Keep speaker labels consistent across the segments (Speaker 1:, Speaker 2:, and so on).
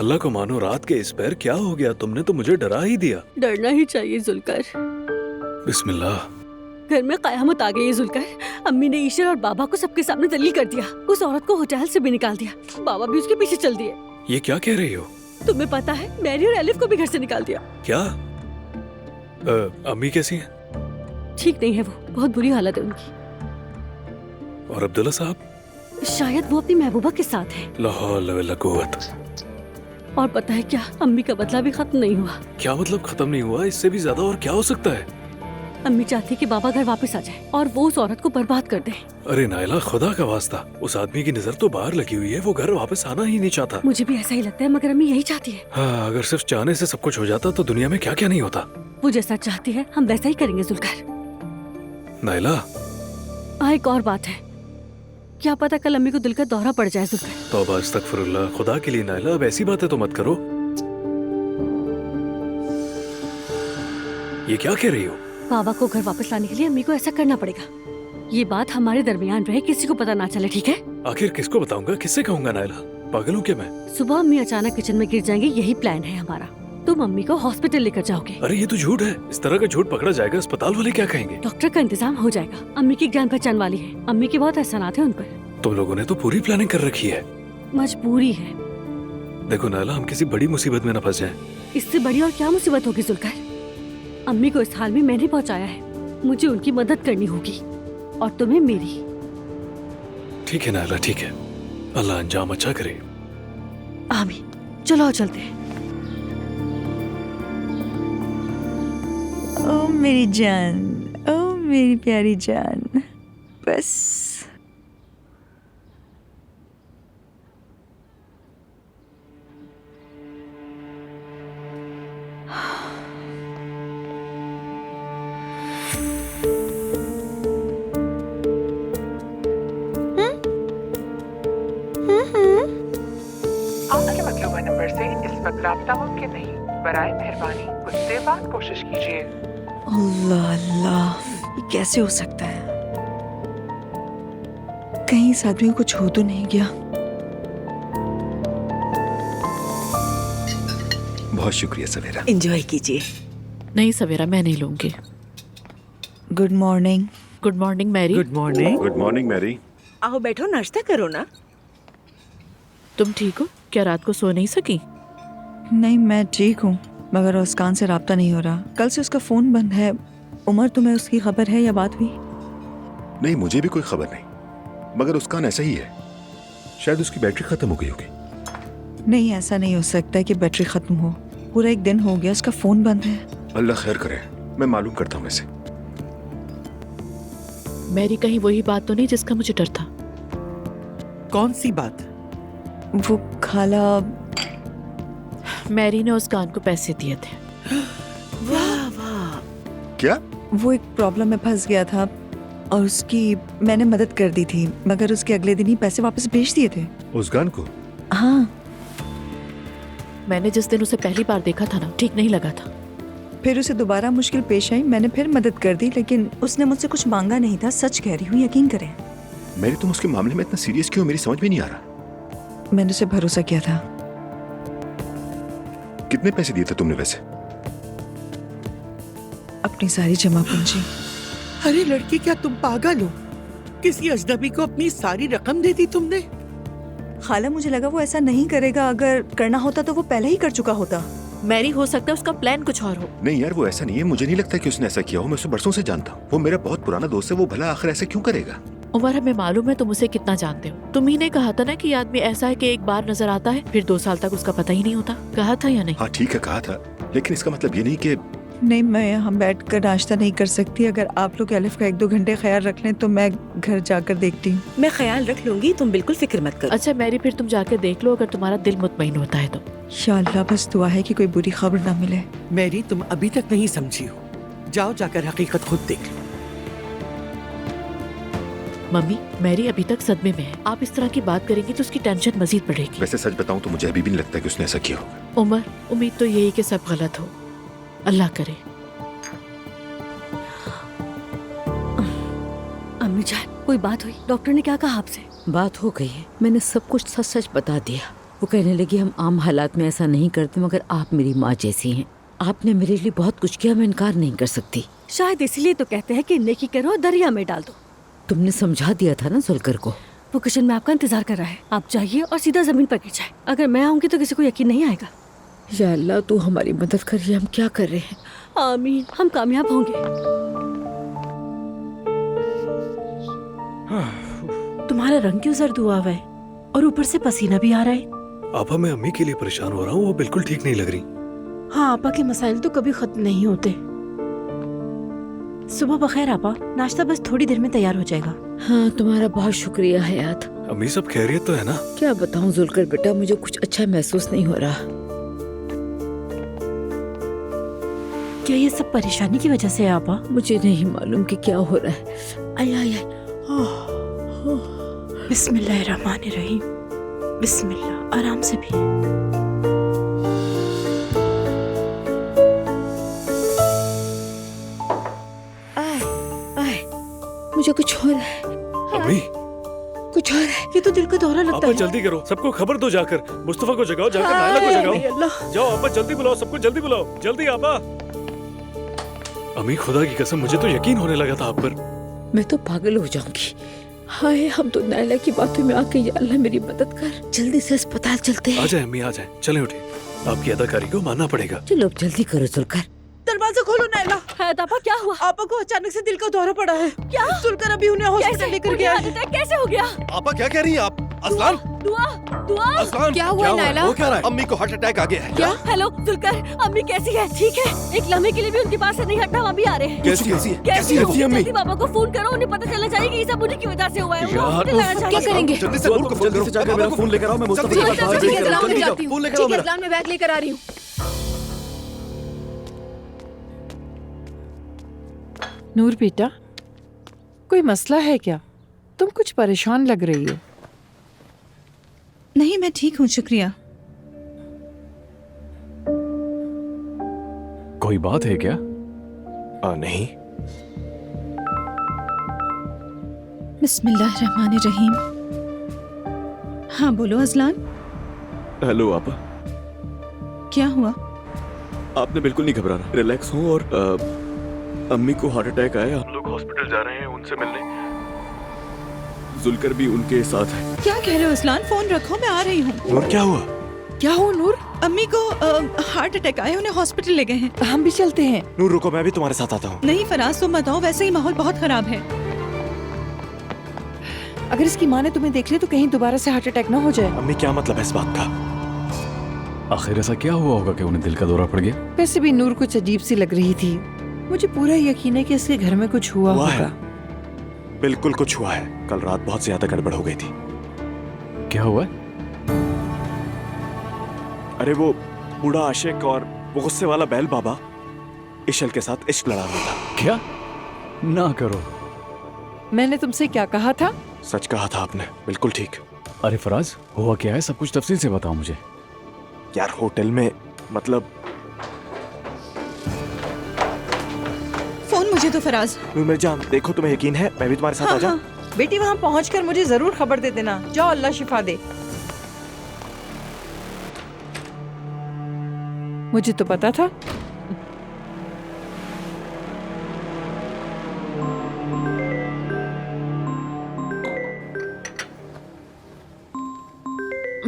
Speaker 1: अल्लाह को मानो, रात के इस पैर क्या हो गया? तुमने तो मुझे डरा ही दिया।
Speaker 2: डरना ही चाहिए जुल्कर।
Speaker 1: बिस्मिल्लाह।
Speaker 2: घर में कयामत आ गई है जुल्कर। अम्मी ने ईशर और बाबा को सबके सामने दलील कर दिया। उस औरत को होटल से भी निकाल दिया। बाबा भी उसके पीछे चल दिए।
Speaker 1: ये क्या कह रही हो?
Speaker 2: तुम्हें पता है, मैरी और एलिफ को भी घर से निकाल दिया।
Speaker 1: क्या? अम्मी कैसी हैं?
Speaker 2: ठीक नहीं है वो, बहुत बुरी हालत है उनकी।
Speaker 1: और अब्दुल्ला साहब?
Speaker 2: शायद वो अपनी महबूबा के साथ है।
Speaker 1: ला हौल वला कुव्वत।
Speaker 2: और पता है क्या, अम्मी का बदला भी खत्म नहीं हुआ।
Speaker 1: क्या मतलब खत्म नहीं हुआ? इससे भी ज्यादा और क्या हो सकता है?
Speaker 2: अम्मी चाहती कि बाबा घर वापस आ जाए और वो उस औरत को बर्बाद कर दे।
Speaker 1: अरे नायला, खुदा का वास्ता, उस आदमी की नजर तो बाहर लगी हुई है। वो घर वापस आना ही नहीं चाहता।
Speaker 2: मुझे भी ऐसा ही लगता है, मगर अम्मी यही चाहती है।
Speaker 1: हाँ, अगर सिर्फ चाहने से सब कुछ हो जाता तो दुनिया में क्या क्या नहीं होता।
Speaker 2: वो जैसा चाहती है हम वैसा ही करेंगे जुल्कर।
Speaker 1: नायला।
Speaker 2: हाँ, एक और बात है, क्या पता कल अम्मी को दिल का दौरा पड़ जाए जुल्कर।
Speaker 1: तौबा अस्तगफिरुल्लाह, खुदा के लिए नायला, अब ऐसी बातें तो मत करो। ये क्या कह रही हो?
Speaker 2: बाबा को घर वापस लाने के लिए अम्मी को ऐसा करना पड़ेगा। ये बात हमारे दरमियान रहे, किसी को पता ना चले, ठीक है?
Speaker 1: आखिर किसको बताऊंगा, किससे कहूंगा नायला? पागल हूँ क्या मैं?
Speaker 2: सुबह अम्मी अचानक किचन में गिर जाएंगे, यही प्लान है हमारा। तुम अम्मी को हॉस्पिटल लेकर जाओगे।
Speaker 1: अरे ये तो झूठ है। इस तरह का झूठ पकड़ा जाएगा, अस्पताल वाले क्या कहेंगे?
Speaker 2: डॉक्टर का इंतजाम हो जाएगा। अम्मी की जान पहचान वाली है। अम्मी के बहुत एहसानात हैं उन पर।
Speaker 1: तुम लोगों ने तो पूरी प्लानिंग कर रखी है।
Speaker 2: मजबूरी है।
Speaker 1: देखो नायला, हम किसी बड़ी मुसीबत में न फंस जाएं।
Speaker 2: इससे बड़ी और क्या मुसीबत होगी जुल्कर? अम्मी को इस हाल में मैंने पहुंचाया है, मुझे उनकी मदद करनी होगी और तुम्हें मेरी।
Speaker 1: ठीक है नायला, ठीक है। अल्लाह अंजाम अच्छा करे।
Speaker 2: आमीन। चलो आओ चलते हैं।
Speaker 3: ओ मेरी जान, ओ मेरी प्यारी जान, बस
Speaker 4: आपके मतलूबा नंबर से इस वक्त राब्ता मुमकिन नहीं। बराए मेहरबानी कुछ देर बाद कोशिश कीजिए।
Speaker 3: अल्लाह अल्लाह, ये कैसे हो सकता है? कहीं इस आदमी को कुछ हो तो नहीं गया?
Speaker 5: बहुत शुक्रिया सवेरा।
Speaker 3: एंजॉय कीजिए।
Speaker 6: नहीं सवेरा, मैं नहीं लूंगी।
Speaker 3: Good morning.
Speaker 6: Good morning Mary.
Speaker 7: Good morning.
Speaker 5: Good morning Mary.
Speaker 8: आओ बैठो, नाश्ता करो ना।
Speaker 6: तुम ठीक हो? क्या रात को सो नहीं सकी?
Speaker 3: नहीं, मैं ठीक हूँ, मगर उसकान से राब्ता नहीं हो रहा। कल से उसका फोन बंद है। उमर, तुम्हें उसकी खबर है या बात हुई?
Speaker 5: नहीं, मुझे भी कोई खबर नहीं, मगर उसका ऐसा ही है। शायद उसकी बैटरी खत्म हो गई होगी।
Speaker 3: नहीं, ऐसा नहीं हो सकता कि बैटरी खत्म हो। पूरा एक दिन हो गया, उसका फोन बंद है।
Speaker 5: अल्लाह खैर करे, मैं मालूम करता हूँ इसे।
Speaker 6: मैरी, कहीं वही बात तो नहीं जिसका मुझे डर था?
Speaker 7: कौन सी बात?
Speaker 3: वो खाला,
Speaker 6: मैरी ने उस कान को पैसे दिए थे।
Speaker 8: वाह वाह।
Speaker 5: क्या?
Speaker 3: वो एक प्रॉब्लम में फंस गया था और उसकी मैंने मदद कर दी थी, मगर उसके अगले दिन ही पैसे वापस भेज दिए थे।
Speaker 5: उस गान को?
Speaker 3: हाँ।
Speaker 6: मैंने जिस दिन उसे पहली बार देखा था ना, ठीक नहीं लगा था।
Speaker 3: फिर उसे दोबारा मुश्किल पेश आई, मैंने फिर मदद कर दी, लेकिन उसने मुझसे कुछ मांगा नहीं था। सच कह रही हूँ, यकीन करें।
Speaker 5: मेरी, तुम उसके मामले में इतना सीरियस क्यों? मेरी समझ में नहीं आ रहा।
Speaker 3: मैंने उसे भरोसा किया था।
Speaker 5: कितने पैसे दिए थे तुमने वैसे?
Speaker 3: अपनी सारी जमा पूंजी।
Speaker 7: अरे लड़की, क्या तुम पागल हो? किसी अजनबी को अपनी सारी रकम दे दी तुमने?
Speaker 3: खाला, मुझे लगा वो ऐसा नहीं करेगा। अगर करना होता तो वो पहले ही कर चुका होता।
Speaker 6: मैरी, हो सकता है उसका प्लान कुछ और हो।
Speaker 5: नहीं यार, वो ऐसा नहीं है। मुझे नहीं लगता कि उसने ऐसा किया हो। मैं उसे बरसों से जानता हूँ। वो मेरा बहुत पुराना दोस्त है। वो भला आखिर ऐसे क्यों करेगा?
Speaker 6: उमर, हमें मालूम है तुम उसे कितना जानते हो। तुम ही ने कहा था ना कि आदमी ऐसा है कि एक बार नजर आता है, फिर 2 साल तक उसका पता ही नहीं होता। कहा था या नहीं?
Speaker 5: हाँ ठीक है, कहा था, लेकिन इसका मतलब ये नहीं कि
Speaker 3: नहीं, मैं यहाँ बैठ कर नाश्ता नहीं कर सकती। अगर आप लोग एलिफ का 1-2 घंटे ख्याल रख लें तो मैं घर जाकर देखती हूँ।
Speaker 8: मैं ख्याल रख लूंगी, तुम बिल्कुल फिक्र मत करो।
Speaker 6: अच्छा मैरी, फिर तुम जाके देख लो, अगर तुम्हारा दिल मुतमईन होता है तो।
Speaker 3: इंशाअल्लाह, बस दुआ है कि कोई बुरी खबर ना मिले।
Speaker 7: मैरी, तुम अभी तक नहीं समझी हो। जाओ जाकर हकीकत खुद देख लो।
Speaker 6: मम्मी, मैरी अभी तक सदमे में है। आप इस तरह की बात करेंगी तो उसकी टेंशन मजीद बढ़ेगी।
Speaker 5: वैसे सच बताऊं तो मुझे अभी भी नहीं लगता कि उसने ऐसा किया होगा।
Speaker 6: उमर, उम्मीद तो यही कि सब गलत हो। अल्लाह करे।
Speaker 2: अम्मी जान, कोई बात हुई? डॉक्टर ने क्या कहा आपसे?
Speaker 8: बात हो गई है, मैंने सब कुछ सच सच बता दिया।
Speaker 9: वो कहने लगी हम आम हालात में ऐसा नहीं करते, मगर आप मेरी माँ जैसी हैं। आपने मेरे लिए बहुत कुछ किया, मैं इनकार नहीं कर सकती।
Speaker 2: शायद इसलिए तो कहते हैं कि नेकी करो दरिया में डाल दो।
Speaker 9: तुमने समझा दिया था ना जुल्कर को।
Speaker 2: वो किचन में आपका इंतजार कर रहा है, आप जाइए और सीधा जमीन पर गिर जाए। अगर मैं आऊंगी तो किसी को यकीन नहीं आएगा।
Speaker 9: या अल्लाह तू हमारी मदद कर, ये हम क्या कर रहे हैं।
Speaker 2: आमीन, हम कामयाब होंगे।
Speaker 8: तुम्हारा रंग क्यों जर्द हुआ हुआ है और ऊपर से पसीना भी आ रहा है?
Speaker 1: आपा मैं अम्मी के लिए परेशान हो रहा हूँ, वो बिल्कुल ठीक नहीं लग रही।
Speaker 8: हाँ, आपा के मसाइल तो कभी खत्म नहीं होते। सुबह बखैर आपा, नाश्ता बस थोड़ी देर में तैयार हो जाएगा।
Speaker 9: हाँ तुम्हारा बहुत शुक्रिया हयात।
Speaker 1: अम्मी सब खैरियत तो है ना?
Speaker 9: क्या बताऊं जुल्कर बेटा, मुझे कुछ अच्छा महसूस नहीं हो रहा।
Speaker 8: क्या ये सब परेशानी की वजह से है आपा?
Speaker 9: मुझे नहीं मालूम कि क्या हो रहा है। आय आय आय।
Speaker 8: बिस्मिल्लाहिर्रहमानिर्रहीम। बिस्मिल्लाह, आराम से भी।
Speaker 9: मुझे कुछ हो रहा है।
Speaker 1: अम्मी
Speaker 9: कुछ हो रहा है।
Speaker 8: ये तो दिल का दौरा लगता
Speaker 1: आपा
Speaker 8: है।
Speaker 1: जल्दी करो, सबको खबर दो जाकर। मुस्तफा को जगाओ, जाकर नायला को जगाओ। जाओ आपा, जल्दी बुलाओ, सबको जल्दी बुलाओ, जल्दी आपा। अम्मी खुदा की कसम मुझे तो यकीन होने लगा था आप पर।
Speaker 9: मैं तो पागल हो जाऊंगी। हाय हम तो नायला की बातों में आके, या अल्लाह मेरी मदद कर, जल्दी से अस्पताल चलते हैं।
Speaker 1: आ जाए अम्मी, आ जाए, चले उठे। आपकी अदाकारी को मानना पड़ेगा।
Speaker 9: चलो अब जल्दी करो जुल्कर।
Speaker 8: दरवाजा खोलो नायला।
Speaker 2: है आपा, क्या हुआ?
Speaker 8: आपा को अचानक से दिल का दौरा पड़ा है।
Speaker 2: क्या?
Speaker 8: जुल्कर अभी उन्हें हॉस्पिटल लेकर गया है।
Speaker 2: कैसे हो गया?
Speaker 10: आपा क्या कह रही हैं आप? असलान,
Speaker 2: दुआ दुआ।
Speaker 10: असलान,
Speaker 6: क्या हुआ नायला?
Speaker 10: वो क्या रहा है? अम्मी को हार्ट अटैक आ गया है।
Speaker 2: क्या? हेलो जुल्कर, अम्मी कैसी है? ठीक है? एक लम्हे के लिए भी उनके पास से नहीं हटना, अभी आ रहे हैं।
Speaker 10: कैसी है?
Speaker 2: कैसी हो?
Speaker 10: है अम्मी?
Speaker 2: जल्दी पापा को फोन करो, उन्हें पता चलना चाहिए कि ये सब उन्हीं की वजह से हुआ है।
Speaker 1: यार,
Speaker 2: हॉस्पिटल लाना चाहिए।
Speaker 6: क्या करेंगे?
Speaker 10: जल्दी से नूर को फोन करो।
Speaker 5: जाकर मेरा फोन लेकर आओ, मैं मुस्तफा के पास
Speaker 6: ठीक है, जलाओ, मैं
Speaker 5: जल्दी जाओ।
Speaker 6: जाती हूँ।
Speaker 10: फोन लेकर आओ
Speaker 6: ठीक है,
Speaker 10: मेरा।
Speaker 6: जलाओ, मैं बैग लेकर आ रही हूँ।
Speaker 11: नूर बेटा, कोई मसला है क्या? तुम कुछ परेशान लग रही हो।
Speaker 3: नहीं मैं ठीक हूँ, शुक्रिया।
Speaker 12: कोई बात है क्या?
Speaker 10: नहीं।
Speaker 3: बिस्मिल्लाहिर्रहमानिर्रहीम। हाँ बोलो अजलान,
Speaker 5: हेलो आपा,
Speaker 3: क्या हुआ?
Speaker 5: आपने बिल्कुल नहीं घबराना, रिलैक्स हो। और अम्मी को हार्ट अटैक आया, हम लोग हॉस्पिटल जा रहे हैं उनसे मिलने। जुल्कर भी उनके साथ है।
Speaker 3: क्या कह रहे हो अजलान? फोन रखो, मैं आ रही हूँ।
Speaker 5: नूर क्या हुआ?
Speaker 11: क्या हो नूर?
Speaker 3: अम्मी को हार्ट अटैक आया, उन्हें हॉस्पिटल ले गए हैं।
Speaker 11: हम भी चलते हैं।
Speaker 10: नूर रुको, मैं भी तुम्हारे साथ आता हूँ।
Speaker 3: नहीं फराज तुम बताओ, वैसे ही माहौल बहुत खराब है।
Speaker 11: अगर इसकी माँ ने तुम्हें देख लिया तो कहीं दोबारा से हार्ट अटैक ना हो जाए।
Speaker 10: अम्मी क्या मतलब है इस बात का?
Speaker 12: आखिर ऐसा क्या हुआ होगा कि उन्हें दिल का दौरा पड़ गया?
Speaker 11: वैसे भी नूर कुछ अजीब सी लग रही थी। मुझे पूरा यकीन है कि इसके घर में कुछ हुआ
Speaker 10: हुआ
Speaker 11: होगा।
Speaker 10: है, बिल्कुल कुछ हुआ है। कल रात बहुत ज्यादा गड़बड़ हो गई थी।
Speaker 12: क्या हुआ?
Speaker 10: अरे वो बूढ़ा आशिक और वो गुस्से वाला बैल बाबा इशल के साथ इश्क लड़ा रहा था।
Speaker 12: क्या? ना करो।
Speaker 11: मैंने तुमसे क्या कहा था?
Speaker 10: सच कहा था आपने, बिल्कुल ठीक।
Speaker 12: अरे फराज, हुआ क्या है? सब कुछ तफसील से बताओ मुझे।
Speaker 10: यार होटल में, मतलब
Speaker 3: फोन मुझे तो फराज।
Speaker 10: नूर मेरी जान, देखो तुम्हें यकीन है मैं भी तुम्हारे साथ आ जाऊं?
Speaker 11: बेटी वहाँ पहुँचकर मुझे जरूर खबर दे देना। जाओ, अल्लाह शिफा दे। मुझे तो पता था।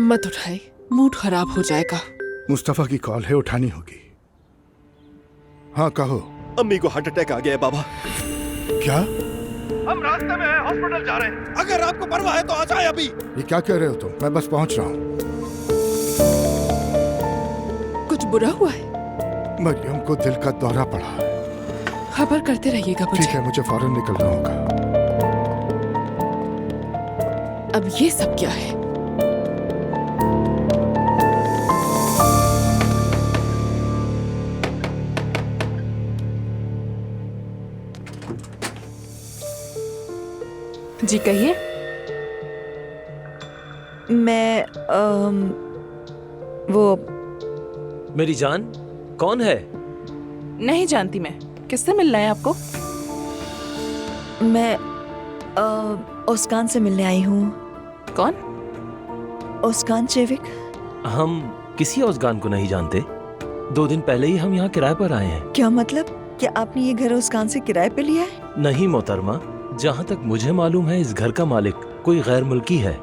Speaker 6: मत उठाए, मूड खराब हो जाएगा।
Speaker 13: मुस्तफा की कॉल है, उठानी होगी। हाँ कहो।
Speaker 10: अम्मी को हार्ट अटैक आ गया है बाबा।
Speaker 13: क्या?
Speaker 10: हम रास्ते में हैं, हॉस्पिटल जा रहे हैं। अगर आपको परवाह है तो आ जाए अभी।
Speaker 13: ये क्या कह रहे हो तुम? मैं बस पहुंच रहा हूँ।
Speaker 6: कुछ बुरा हुआ है?
Speaker 13: मरियम को दिल का दौरा पड़ा है।
Speaker 6: खबर करते रहिएगा मुझे।
Speaker 13: ठीक है, मुझे फौरन निकलना होगा।
Speaker 6: अब ये सब क्या है?
Speaker 11: जी कहिए।
Speaker 3: मैं वो
Speaker 14: मेरी जान, कौन है?
Speaker 11: नहीं जानती मैं। किससे मिलना है आपको?
Speaker 3: मैं ओस्कान से मिलने आई हूँ।
Speaker 11: कौन?
Speaker 3: ओस्कान चेविक।
Speaker 14: हम किसी औजगान को नहीं जानते। 2 दिन पहले ही हम यहाँ किराए पर आए हैं।
Speaker 3: क्या मतलब? क्या आपने ये घर उसकान से किराए पे लिया है?
Speaker 14: नहीं मोहतरमा, जहाँ तक मुझे मालूम है इस घर का मालिक कोई गैर मुल्की है।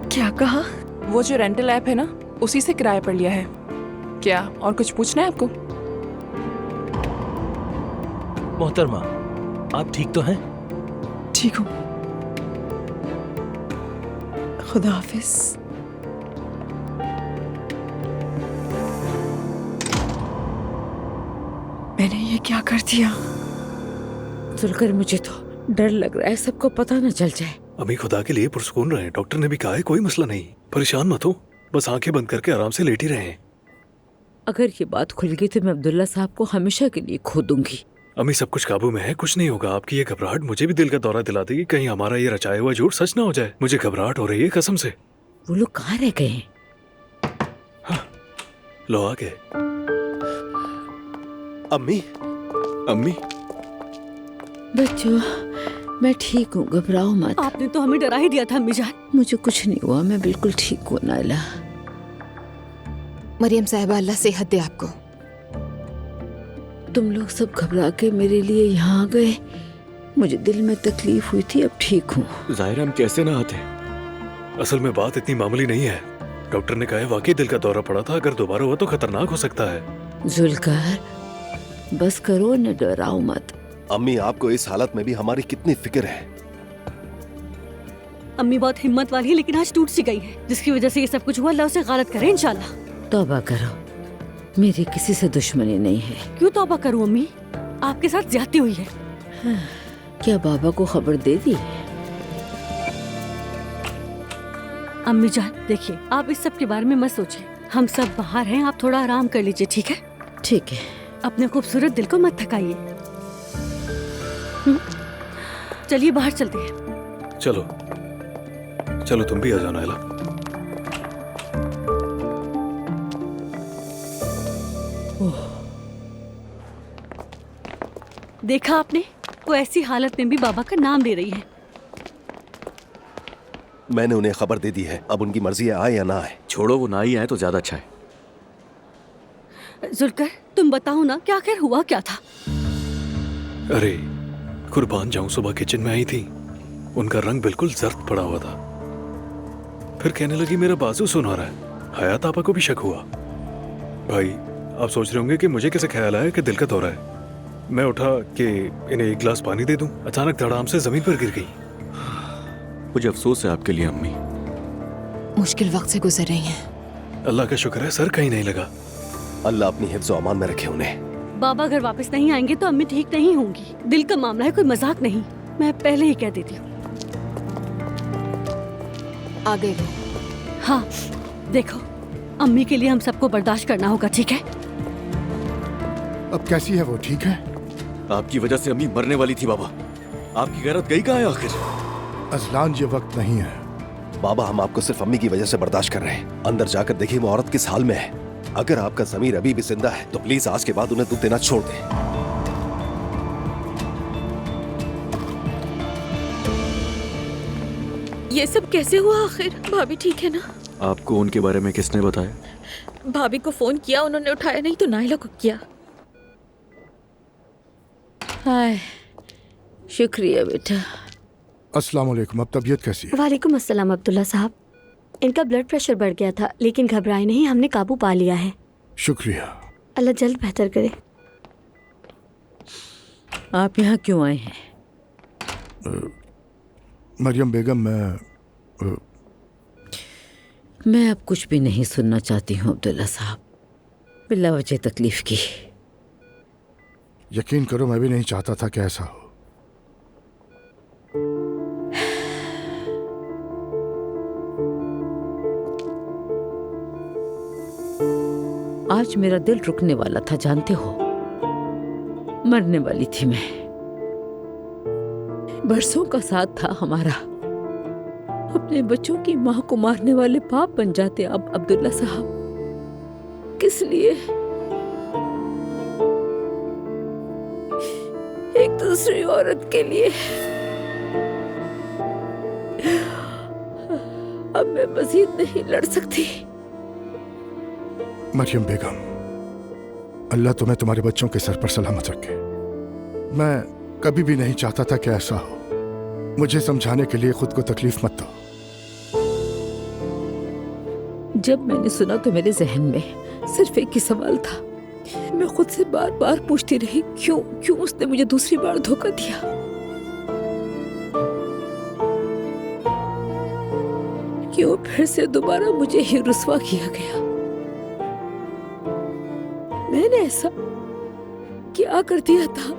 Speaker 3: क्या कहा?
Speaker 15: वो जो रेंटल ऐप है ना, उसी से किराए पर लिया है। क्या और कुछ पूछना है आपको?
Speaker 14: मोहतरमा, आप ठीक तो हैं?
Speaker 3: ठीक हूँ। खुदा हाफिज। मैंने ये क्या कर दिया?
Speaker 9: जुलकर, मुझे तो डर लग रहा है सबको पता न चल जाए।
Speaker 1: अम्मी खुदा के लिए पुरसकून रहे। डॉक्टर ने भी कहा है कोई मसला नहीं, परेशान मत हो, बस आंखें बंद करके आराम से लेटी रहे।
Speaker 9: अगर ये बात खुल गई तो मैं अब्दुल्ला साहब को हमेशा के लिए खो दूंगी।
Speaker 1: अम्मी सब कुछ काबू में है, कुछ नहीं होगा। आपकी ये घबराहट मुझे भी दिल का दौरा दिला देगी, कहीं हमारा ये रचाया हुआ झूठ सच ना हो जाए। मुझे घबराहट हो रही है कसम से।
Speaker 9: वो लोग कहाँ रह गए हैं?
Speaker 1: लो आ गए।
Speaker 10: अम्मी, अम्मी।
Speaker 9: बच्चों, मैं ठीक हूँ, घबराओ मत।
Speaker 2: आपने तो हमें डरा ही दिया था अम्मी जान।
Speaker 9: मुझे कुछ नहीं हुआ, मैं बिल्कुल ठीक हूँ नायला।
Speaker 16: मरियम साहिबा, अल्लाह सेहत दे आपको।
Speaker 9: तुम लोग सब घबरा के मेरे लिए यहाँ आ गए। मुझे दिल में तकलीफ हुई थी, अब ठीक हूँ।
Speaker 10: जाहिर हम कैसे ना आते।
Speaker 1: असल में बात इतनी मामूली नहीं है। डॉक्टर ने कहा है वाकई दिल का दौरा पड़ा था, अगर दोबारा हुआ तो खतरनाक हो सकता है।
Speaker 9: जुलकर, बस करो, न डराओ मत।
Speaker 17: अम्मी, आपको इस हालत में भी हमारी कितनी फिक्र है।
Speaker 2: अम्मी बहुत हिम्मत वाली है, लेकिन आज टूट सी गई है, जिसकी वजह से ये सब कुछ हुआ। अल्लाह उसे गारत करे इंशाल्लाह।
Speaker 9: तौबा करो, मेरी किसी से दुश्मनी नहीं है।
Speaker 2: क्यों तौबा करूं अम्मी? आपके साथ ज्यादती हुई है।
Speaker 9: क्या बाबा को खबर दे दी?
Speaker 2: अम्मी जान देखिए, आप इस सब के बारे में मत सोचिए। हम सब बाहर हैं, आप थोड़ा आराम कर लीजिए, ठीक है?
Speaker 9: ठीक है।
Speaker 2: अपने खूबसूरत दिल को मत थकाइए। चलिए बाहर चलते हैं।
Speaker 1: चलो चलो, तुम भी आ जाओ नायला।
Speaker 2: देखा आपने, वो ऐसी हालत में भी बाबा का नाम ले रही है।
Speaker 17: मैंने उन्हें खबर दे दी है, अब उनकी मर्जी है आए या ना आए।
Speaker 12: छोड़ो, वो ना ही आए तो ज्यादा अच्छा है।
Speaker 2: जुलकर, तुम बताओ ना, क्या आखिर हुआ क्या था?
Speaker 1: अरे कुर्बान जाऊं, सुबह किचन में आई थी, उनका रंग बिल्कुल जर्द पड़ा हुआ था। फिर कहने लगी मेरा बाजू सुना रहा है। हयात आपा को भी शक हुआ। भाई आप सोच रहे होंगे कि मुझे कैसे ख्याल आया कि दिल का दौरा है। मैं उठा कि इन्हें एक गिलास पानी दे दूं, अचानक धड़ाम से जमीन पर गिर गई।
Speaker 12: मुझे अफसोस है आपके लिए अम्मी।
Speaker 16: मुश्किल वक्त से गुजर रही हैं।
Speaker 1: अल्लाह का शुक्र है सर कहीं नहीं लगा।
Speaker 17: अल्लाह अपनी हिफ्ज़ व अमान में रखे उन्हें।
Speaker 2: बाबा अगर वापस नहीं आएंगे तो अम्मी ठीक नहीं होंगी। दिल का मामला है, कोई मजाक नहीं। मैं पहले ही कह देती हूँ।
Speaker 16: आ गए वो।
Speaker 2: हाँ देखो, अम्मी के लिए हम सबको बर्दाश्त करना होगा, ठीक है?
Speaker 13: अब कैसी है वो? ठीक है?
Speaker 12: आपकी वजह से अम्मी मरने वाली थी बाबा। आपकी गैरत गई कहाँ है आखिर?
Speaker 13: अजलान, ये वक्त नहीं है।
Speaker 17: बाबा, हम आपको सिर्फ अम्मी की वजह से बर्दाश्त कर रहे हैं। अंदर जाकर देखिए वो औरत किस हाल में है। अगर आपका ज़मीर अभी भी जिंदा है तो प्लीज आज के बाद उन्हें दूध देना छोड़ दें।
Speaker 9: ये सब कैसे हुआ आखिर? भाभी ठीक है ना?
Speaker 12: आपको उनके बारे में किसने बताया?
Speaker 9: भाभी को फोन किया, उन्होंने उठाया नहीं तो नाइला को किया। हाय, शुक्रिया बेटा।
Speaker 13: अस्सलाम वालेकुम। अब तबीयत कैसी है?
Speaker 18: वालेकुम अस्सलाम अब्दुल्ला साहब। इनका ब्लड प्रेशर बढ़ गया था, लेकिन घबराए नहीं, हमने काबू पा लिया है।
Speaker 13: शुक्रिया।
Speaker 18: अल्लाह जल्द बेहतर करे।
Speaker 9: आप यहाँ क्यों आए हैं?
Speaker 13: मरियम बेगम,
Speaker 9: मैं अब कुछ भी नहीं सुनना चाहती हूँ अब्दुल्ला साहब। बिला वजह तकलीफ की।
Speaker 13: यकीन करो मैं भी नहीं चाहता था कि ऐसा हो।
Speaker 9: आज मेरा दिल रुकने वाला था, जानते हो। मरने वाली थी मैं। बरसों का साथ था हमारा। अपने बच्चों की माँ को मारने वाले पाप बन जाते अब अब्दुल्ला साहब। किस लिए? एक दूसरी औरत के लिए। अब मैं मजीद नहीं लड़ सकती।
Speaker 13: मरियम बेगम, अल्लाह तुम्हें तुम्हारे बच्चों के सर पर सलामत रखे। मैं कभी भी नहीं चाहता था कि ऐसा हो। मुझे समझाने के लिए खुद को तकलीफ मत दो।
Speaker 9: जब मैंने सुना तो मेरे जहन में सिर्फ एक ही सवाल था। मैं खुद से बार बार पूछती रही, क्यों उसने मुझे दूसरी बार धोखा दिया। क्यों फिर से दोबारा मुझे ही रुस्वा किया गया। मैंने ऐसा क्या कर दिया था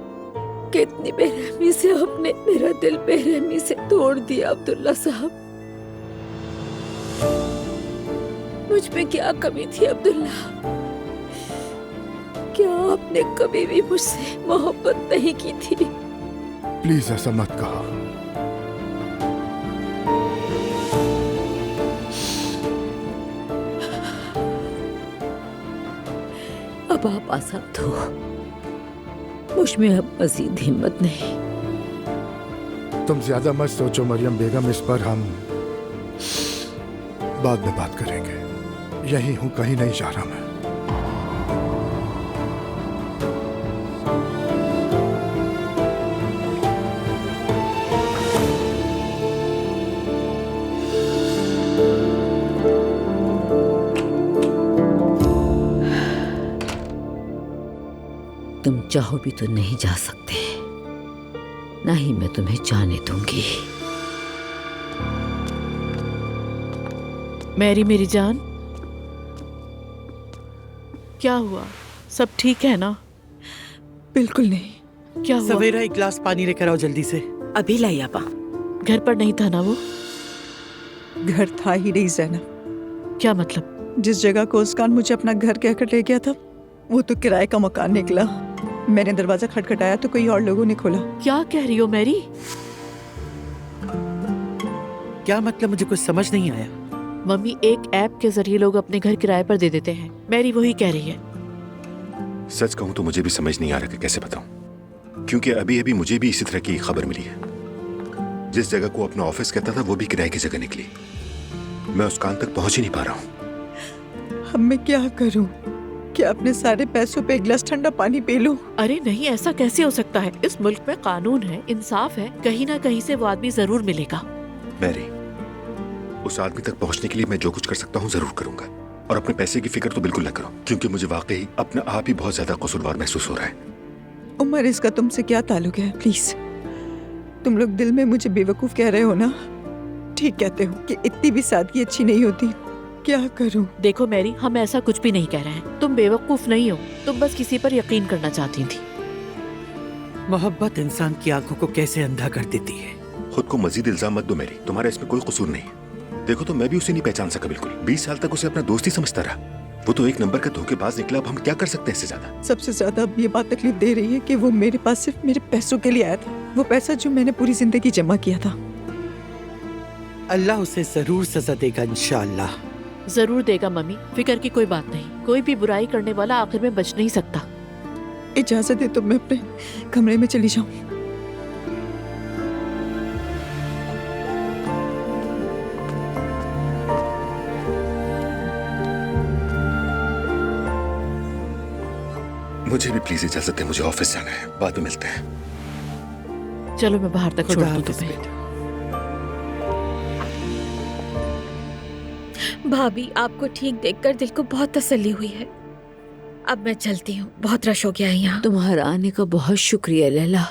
Speaker 9: कि इतनी बेरहमी से आपने मेरा दिल बेरहमी से तोड़ दिया अब्दुल्ला साहब। मुझ में क्या कमी थी अब्दुल्ला? क्या आपने कभी भी मुझसे मोहब्बत नहीं की थी?
Speaker 13: प्लीज ऐसा मत कहो।
Speaker 9: अब आप आजाद हो। मुझ में अब मजीद हिम्मत नहीं।
Speaker 13: तुम ज्यादा मत सोचो मरियम बेगम, इस पर हम बाद में बात करेंगे। यही हूं, कहीं नहीं जा रहा मैं।
Speaker 9: तुम चाहो भी तो नहीं जा सकते, ना ही मैं तुम्हें जाने दूंगी।
Speaker 6: मैरी मेरी जान, क्या हुआ? सब ठीक है ना?
Speaker 7: बिल्कुल नहीं।
Speaker 6: क्या हुआ?
Speaker 7: सवेरा एक गिलास पानी लेकर आओ जल्दी से।
Speaker 8: अभी लाई आपा।
Speaker 6: घर पर नहीं था ना वो?
Speaker 3: घर था ही नहीं ज़ैनब।
Speaker 6: क्या मतलब?
Speaker 3: जिस जगह को उसकान मुझे अपना घर कहकर ले गया था, वो तो किराए का मकान निकला। मैंने दरवाजा खटखटाया तो कोई और लोगों ने खोला।
Speaker 6: क्या कह रही हो मैरी?
Speaker 7: क्या मतलब? मुझे कुछ समझ नहीं आया।
Speaker 6: मम्मी, एक ऐप के जरिए लोग अपने घर किराए पर दे देते हैं। मैरी वही कह रही है।
Speaker 5: सच कहूं तो मुझे भी समझ नहीं आ रहा कि कैसे बताऊं, क्योंकि अभी अभी मुझे भी इसी तरह की खबर मिली है। जिस जगह को अपना ऑफिस कहता था वो भी किराए की जगह निकली। मैं उस कान तक पहुंच ही नहीं पा रहा हूं।
Speaker 3: अब मैं क्या करूं? क्या अपने सारे पैसों पे एक गिलास ठंडा पानी पी लूं?
Speaker 6: अरे नहीं, ऐसा कैसे हो सकता है? इस मुल्क में कानून है, इंसाफ है, कहीं ना कहीं से वो आदमी जरूर मिलेगा।
Speaker 5: मैरी, उस आदमी तक पहुंचने के लिए मैं जो कुछ कर सकता हूं जरूर करूंगा। और अपने पैसे की फिक्र तो बिल्कुल न करो, क्योंकि मुझे वाकई अपना आप ही बहुत ज्यादा कसूरवार महसूस हो रहा है।
Speaker 3: उमर, इसका तुमसे क्या ताल्लुक है? प्लीज, तुम लोग दिल में मुझे बेवकूफ कह रहे हो ना? ठीक कहते हो कि इतनी भी सादगी अच्छी नहीं होती। क्या करूं?
Speaker 6: देखो मैरी, हम ऐसा कुछ भी नहीं कह रहे हैं। तुम बेवकूफ नहीं हो, तुम बस किसी पर यकीन करना चाहती थी।
Speaker 7: मोहब्बत इंसान की आंखों को कैसे अंधा कर देती है।
Speaker 5: खुद को मजीद इल्जाम मत दो मैरी, तुम्हारा इसमें कोई कसूर नहीं है। देखो तो मैं भी उसे नहीं पहचान सका बिल्कुल। 20 साल तक उसे अपना दोस्त ही समझता रहा। वो तो एक नंबर का धोखेबाज निकला। अब हम क्या कर सकते हैं इससे ज्यादा?
Speaker 3: सबसे ज्यादा अब ये बात तकलीफ दे रही है कि वो मेरे पास सिर्फ मेरे पैसों के लिए आया था। वो पैसा जो मैंने पूरी जिंदगी जमा किया था।
Speaker 7: अल्लाह उसे जरूर सजा देगा इंशाअल्लाह।
Speaker 6: जरूर देगा मम्मी, फिक्र की कोई बात नहीं। कोई भी बुराई करने वाला आखिर में बच नहीं सकता।
Speaker 3: इजाजत दे तो मैं अपने कमरे में चली जाऊं।
Speaker 5: मुझे भी प्लीज इजाजत दे, मुझे ऑफिस जाना है। बाद में मिलते हैं।
Speaker 6: चलो मैं बाहर तक छोड़ दूं तुम्हें।
Speaker 19: भाभी, आपको ठीक देखकर दिल को बहुत तसल्ली हुई है। अब मैं चलती हूँ, बहुत रश हो गया है यहाँ।
Speaker 9: तुम्हारा आने का बहुत शुक्रिया लैला।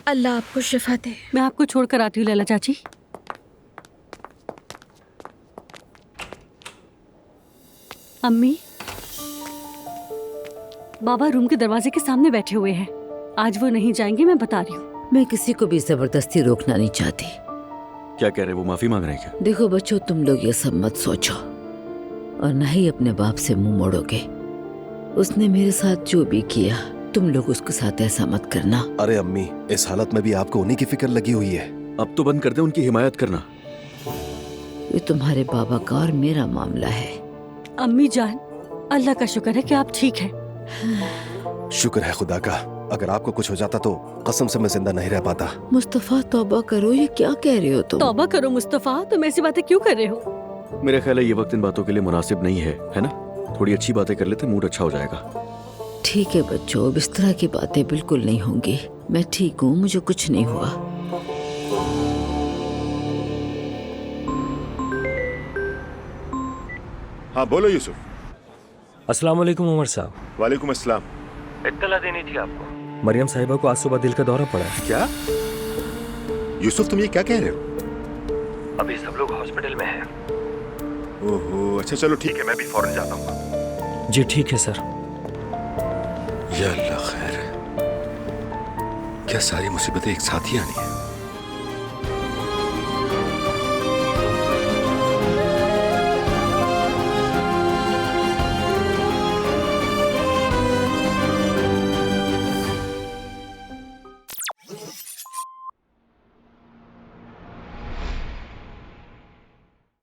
Speaker 19: अल्लाह आपको शिफा दे।
Speaker 2: मैं आपको छोड़कर आती हूँ लैला चाची। अम्मी, बाबा रूम के दरवाजे के सामने बैठे हुए हैं। आज वो नहीं जाएंगे, मैं बता रही हूँ।
Speaker 9: मैं किसी को भी जबरदस्ती रोकना नहीं चाहती।
Speaker 12: क्या कह रहे? वो माफी मांग रहे हैं क्या?
Speaker 9: देखो बच्चों, तुम लोग ये सब मत सोचो और न ही अपने बाप से मुंह मोड़ोगे। उसने मेरे साथ जो भी किया, तुम लोग उसके साथ ऐसा मत करना।
Speaker 17: अरे अम्मी, इस हालत में भी आपको उन्हीं की फिक्र लगी हुई है।
Speaker 12: अब तो बंद कर दे उनकी हिमायत करना।
Speaker 9: ये तुम्हारे बाबा का और मेरा मामला है।
Speaker 2: अम्मी जान, अल्लाह का शुक्र है कि आप ठीक हैं।
Speaker 17: शुक्र है खुदा का। अगर आपको कुछ हो जाता तो कसम से मैं जिंदा नहीं रह पाता।
Speaker 9: मुस्तफा तौबा करो, ये क्या कह रहे हो तुम?
Speaker 2: तौबा करो मुस्तफा, तुम ऐसी बातें क्यों कर रहे हो?
Speaker 12: मेरा ख्याल है ये वक्त इन बातों के लिए मुनासिब नहीं है ना? थोड़ी अच्छी बातें कर लेते, मूड अच्छा हो जाएगा।
Speaker 9: ठीक है बच्चों, अब इस तरह की बातें बिल्कुल नहीं होंगी। मैं ठीक हूँ, मुझे कुछ नहीं हुआ।
Speaker 5: हाँ बोलो यूसुफ।
Speaker 14: अस्सलाम वालेकुम उमर साहब।
Speaker 5: वालेकुम अस्सलाम।
Speaker 14: इत्तला देनी थी आपको, मरियम साहिबा को आज सुबह दिल का दौरा पड़ा है।
Speaker 5: क्या यूसुफ, तुम ये क्या कह रहे हो?
Speaker 14: अभी सब लोग हॉस्पिटल में हैं।
Speaker 5: ओहो, अच्छा चलो ठीक है, मैं भी फौरन जाता हूँ।
Speaker 14: जी ठीक है सर।
Speaker 5: या अल्लाह खैर, क्या सारी मुसीबतें एक साथ ही आनी है?